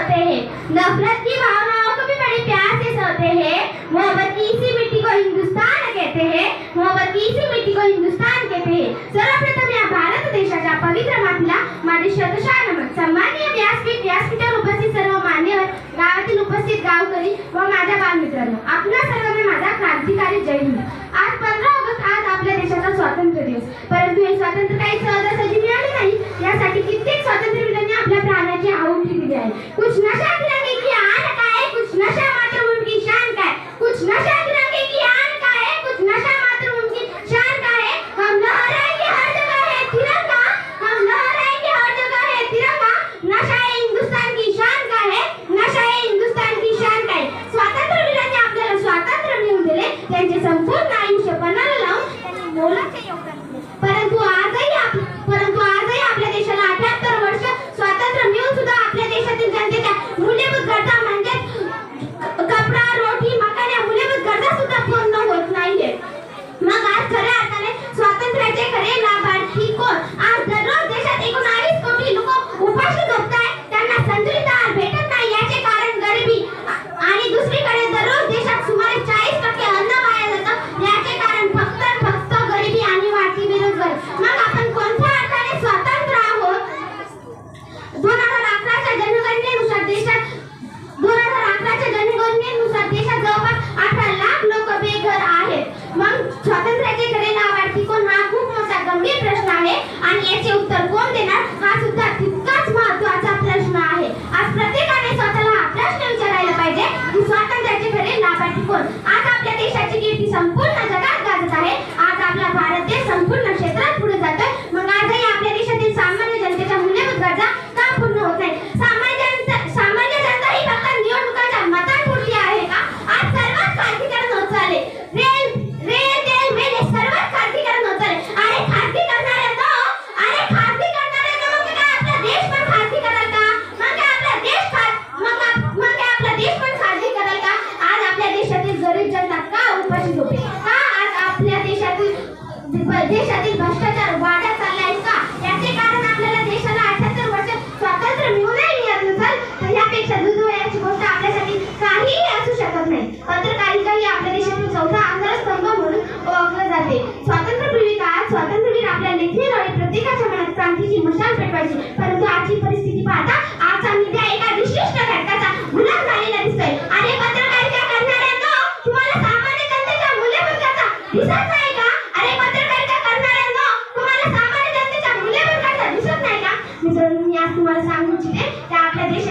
होते हैं, नफरत की भावनाओं को भी बड़े प्यार से सहते हैं। मोहब्बत की इसी मिट्टी को हिंदुस्तान कहते हैं, मोहब्बत की इसी मिट्टी को हिंदुस्तान कहते हैं। सर्वप्रथम या भारत देशाच्या पवित्र मातीला माझे शतशः नमन। सन्माननीय व्यासपीठावर उपस्थित सर्व मान्यवर, गावातील उपस्थित गावकरी व माझ्या बालमित्रांनो, आपणा सर्वांना माझा क्रांतिकारी जय हिंद। आज 15 ऑगस्ट, आज आपल्या देशाचा स्वातंत्र्य दिवस। परंतु हे स्वातंत्र्य काही सहजासहजी मिळाले नाही, यासाठी कित्येक स्वातंत्र्यवीरांनी आपल्या प्राणाची आहुती दिली आहे। कुछ नशा तिरंगे की आन का है, कुछ नशा मातृभूमि की शान का है, कुछ नशा तिरंगे की आन का है, कुछ नशा मातृभूमि की शान का है। हम लहराएंगे हर जगह है तिरंगा, हम लहराएंगे हर जगह है तिरंगा। नशा है हिंदुस्तान की शान का है, नशा है हिंदुस्तान की शान का है। स्वातंत्र्यवीरांनी आपल्याला स्वातंत्र्य मिळवून दिले, त्यांचे संपूर्ण आयुष्य पणाला लावून त्यांनी मोलाचे योगदान दिले। परंतु आजही आपल्या देशाला 78 वर्ष स्वातंत्र्य मिळून सुद्धा आपल्या देशातील जनतेच्या मूलभूत गरजा म्हणजे कपडा, रोटी, मकान या मूलभूत गरजा सुद्धा पूर्ण होत नाहीये। मग आज खऱ्या अर्थाने स्वातंत्र्याचे खरे लाभार्थी कोण? आज दररोज देशात 19 कोटी लोक उपाशी झोपतायत, त्यांना संतुलित आहार भेटत नाही, याचे कारण गरिबी आणि दुसरीकडे दररोज देशात सुमारे 40% अन्न वाया जातं, याचे कारण फक्त गरिबी आणि वाढती बेरोजगारी। मग आपण कोणत्या अर्थाने स्वतंत्र आहोत? 2011च्या जनगणनेनुसार देशात जवळपास 18 लाख लोक बेघर आहेत। मग स्वातंत्र्याचे खरे लाभार्थी कोण? हा खूप मोठा गंभीर प्रश्न आहे आणि याचे उत्तर कोण देणार हा सुद्धा तितकाच महत्त्वाचा प्रश्न आहे। आज प्रत्येकाने स्वतःला हा प्रश्न विचारायला पाहिजे की स्वातंत्र्याचे खरे लाभार्थी कोण? आज आपल्या देशाची कीर्ती संपूर्ण जगात गाजत आहे, आज आपला भारत देश संपूर्ण क्षेत्रात पुढे जातोय। मग आजही आपल्या देशातील सामान्य जनतेच्या मूलभूत गरजा का पूर्ण होत नाही? सामान्य जनता ही फक्त निवडणुकांच्या मतांपुरती आहे का? आज सर्वात खासगीकरण होत चालले, रेल तेल मेल हे सर्वात खासगीकरण होत चालले। अरे खासगी करणाऱ्यांनो मग काय आपला देश पण खासगी कराल का? मग काय आपला देश पण खासगी कराल का? आज आपल्या देशातील गरीब जनता का उपाशी झोपेल? का आज आपल्या देशातील भ्रष्टाचार वाढत चाललाय का? याचे कारण आपल्याला देशाला 78 वर्ष स्वातंत्र्य मिळूनही मिळत नसेल तर यापेक्षा दुर्दैवाची गोष्ट आपल्यासाठी काहीही असू शकत नाही। पत्रकारिता ही आपल्या देशातील 4था आधारस्तंभ म्हणून ओळखले जाते। स्वातंत्र्यपूर्वी काळात स्वातंत्र्यवीर आपल्या लेखणीद्वारे प्रत्येकाच्या मनात क्रांतीची मशाल पेटवायची, परंतु आजची परिस्थिती पाहता आजचा मीडिया एका विशिष्ट घटकाचा गुलाम झालेला दिसतोय। आणि पत्रकारिता करणाऱ्यांनो, तुम्हाला सामान्य जनतेच्या मूलभूत गरजा दिसत नाही का? अरे पत्रकारिता करणाऱ्यांनो, तुम्हाला सामान्य जनतेच्या मूलभूत गरजा दिसत नाही का? मित्रांनो, मी आज तुम्हाला सांगू इच्छिते की आपल्या देशात